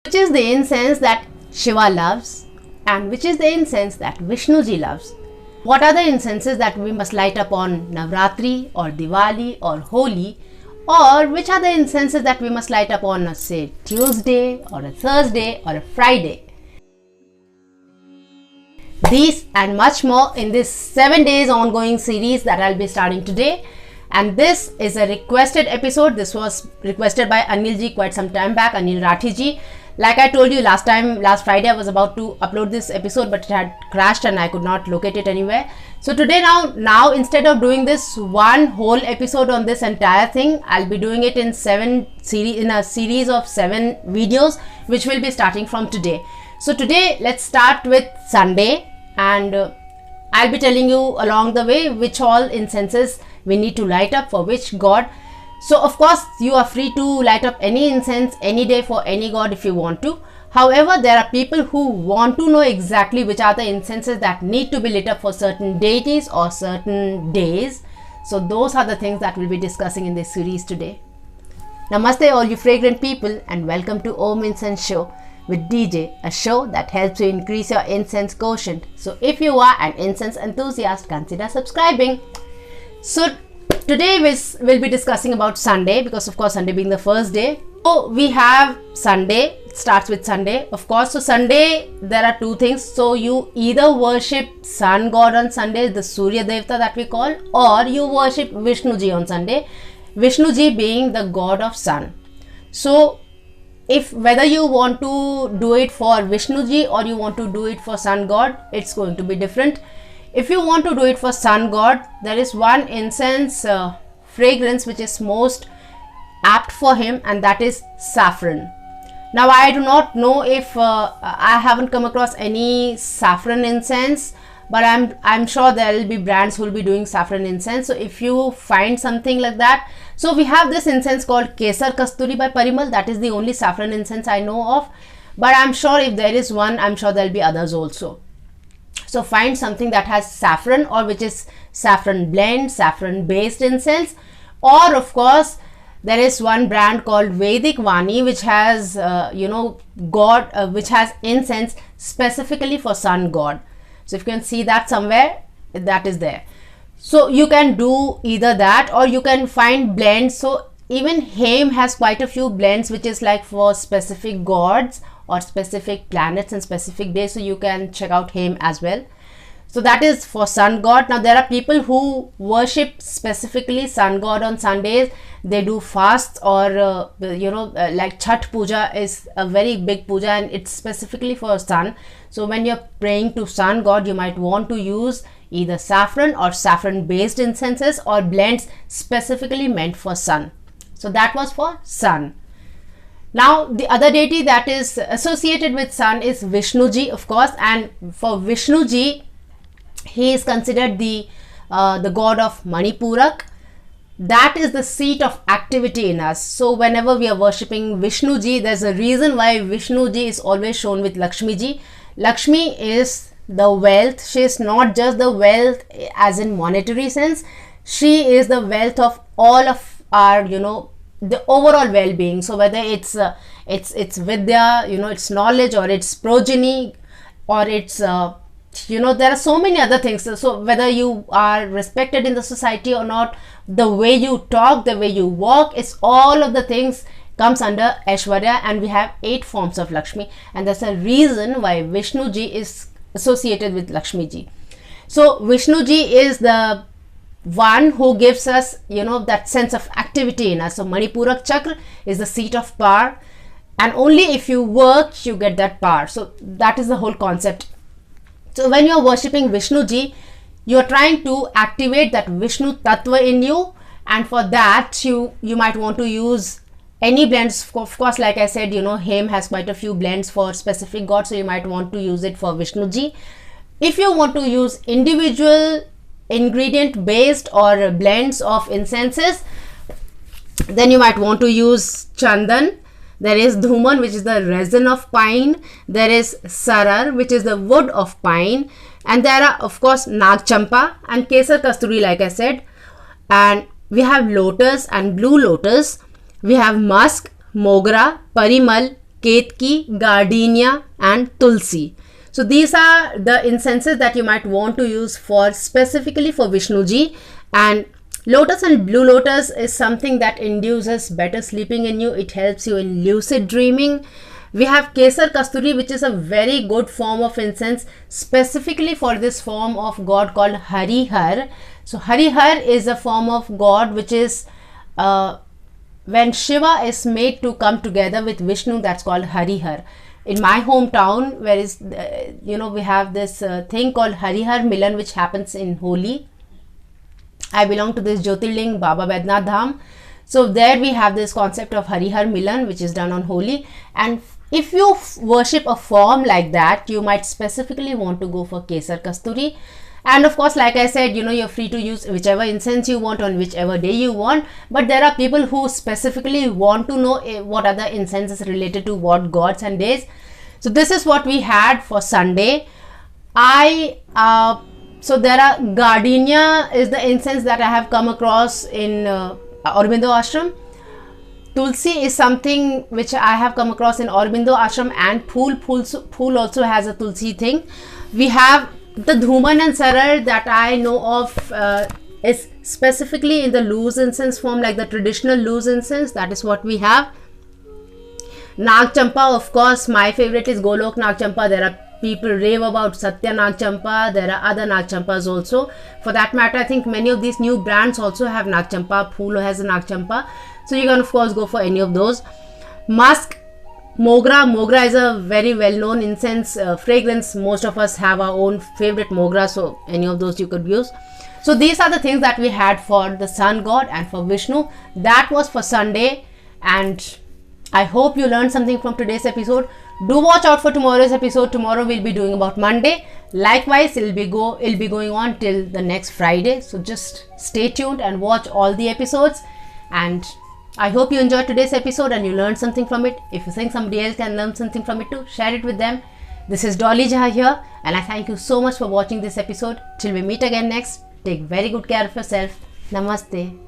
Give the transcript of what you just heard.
Which is the incense that Shiva loves and which is the incense that Vishnu ji loves? What are the incenses that we must light up on Navratri or Diwali or Holi? Or which are the incenses that we must light up on, say, Tuesday or a Thursday or a Friday? These and much more in this 7 days ongoing series that I'll be starting today. And this is a requested episode. This was requested by Anil ji quite some time back, Anil Rathi ji. Like I told you last Friday, I was about to upload this episode, but it had crashed and I could not locate it anywhere. So today now instead of doing this one whole episode on this entire thing, I'll be doing it in a series of 7 videos, which will be starting from today. So today, let's start with Sunday, and I'll be telling you along the way which all incenses we need to light up for which god. So of course you are free to light up any incense any day for any god if you want to. However, there are people who want to know exactly which are the incenses that need to be lit up for certain deities or certain days. So those are the things that we'll be discussing in this series today. Namaste all you fragrant people, and welcome to Om Incense Show with DJ, a show that helps you increase your incense quotient. So if you are an incense enthusiast, consider subscribing. So today we'll be discussing about Sunday, because of course Sunday being the first day. So we have Sunday, it starts with Sunday of course. So Sunday there are 2 things. So you either worship sun god on Sunday, the Surya Devta that we call, or you worship Vishnu ji on Sunday, Vishnu ji being the god of sun. So if whether you want to do it for Vishnu ji or you want to do it for sun god, it's going to be different. If you want to do it for sun god, there is one incense fragrance which is most apt for him, and that is saffron. Now I do not know if I haven't come across any saffron incense, but I'm sure there will be brands who will be doing saffron incense. So if you find something like that, so we have this incense called Kesar Kasturi by Parimal. That is the only saffron incense I know of, but I'm sure if there is one, I'm sure there'll be others also. So find something that has saffron, or which is saffron blend, saffron based incense. Or of course there is one brand called Vedic Vani which has which has incense specifically for sun god. So if you can see that somewhere, that is there. So you can do either that, or you can find blends. So even Hame has quite a few blends which is like for specific gods or specific planets and specific days. So you can check out Hame as well. So that is for sun god. Now there are people who worship specifically sun god on Sundays. They do fasts, or like Chhat Puja is a very big puja and it's specifically for sun. So when you're praying to sun god, you might want to use either saffron or saffron based incenses or blends specifically meant for sun. So that was for sun. Now the other deity that is associated with sun is Vishnu ji, of course, and for Vishnu ji, he is considered the god of Manipurak. That is the seat of activity in us. So whenever we are worshipping Vishnu ji, there's a reason why Vishnu ji is always shown with Lakshmi ji. Lakshmi is the wealth. She is not just the wealth as in monetary sense. She is the wealth of all of our, the overall well-being. So whether it's vidya, it's knowledge, or it's progeny, or it's there are so many other things. So whether you are respected in the society or not, the way you talk, the way you walk, is all of the things comes under Aishwarya, and we have 8 forms of Lakshmi, and that's a reason why Vishnu ji is associated with Lakshmi ji. So Vishnu ji is the one who gives us that sense of activity in us. So Manipurak Chakra is the seat of power, and only if you work you get that power. So that is the whole concept. So when you are worshipping Vishnu ji, you are trying to activate that Vishnu Tattva in you, and for that you might want to use any blends. Of course, like I said, Hame has quite a few blends for specific gods, so you might want to use it for Vishnu ji. If you want to use individual ingredient based or blends of incenses, then you might want to use Chandan. There is Dhuman, which is the resin of pine. There is Sarar, which is the wood of pine. And there are, of course, Nag Champa and Kesar Kasturi, like I said. And we have lotus and blue lotus. We have musk, mogra, parimal, ketki, gardenia and tulsi. So these are the incenses that you might want to use for specifically for Vishnu ji. And lotus and blue lotus is something that induces better sleeping in you. It helps you in lucid dreaming. We have Kesar Kasturi, which is a very good form of incense specifically for this form of god called Harihar. So Harihar is a form of god which is when Shiva is made to come together with Vishnu, that's called Harihar. In my hometown, where is we have this thing called Harihar Milan, which happens in Holi. I belong to this Jyotirling Baba Vaidnath Dham. So there we have this concept of Harihar Milan, which is done on Holi. And if you worship a form like that, you might specifically want to go for Kesar Kasturi. And of course, like I said, you're free to use whichever incense you want on whichever day you want. But there are people who specifically want to know what other incenses related to what gods and days. So this is what we had for Sunday. So there are gardenia is the incense that I have come across in Aurobindo Ashram. Tulsi is something which I have come across in Aurobindo Ashram, and Phool also has a Tulsi thing. We have the Dhuman and Sarar that I know of is specifically in the loose incense form, like the traditional loose incense. That is what we have. Nag Champa, of course, my favorite is Golok Nag Champa. There are people rave about Satya Nag Champa. There are other Nag Champas also. For that matter, I think many of these new brands also have Nag Champa. Phool has a Nag Champa. So you can of course go for any of those. Musk, Mogra is a very well-known incense fragrance. Most of us have our own favorite Mogra, so any of those you could use. So these are the things that we had for the sun god and for Vishnu. That was for Sunday, and I hope you learned something from today's episode. Do watch out for tomorrow's episode. Tomorrow we'll be doing about Monday. Likewise, it'll be going on till the next Friday. So just stay tuned and watch all the episodes. And I hope you enjoyed today's episode and you learned something from it. If you think somebody else can learn something from it too, share it with them. This is Dolly Jha here, and I thank you so much for watching this episode. Till we meet again next, take very good care of yourself. Namaste.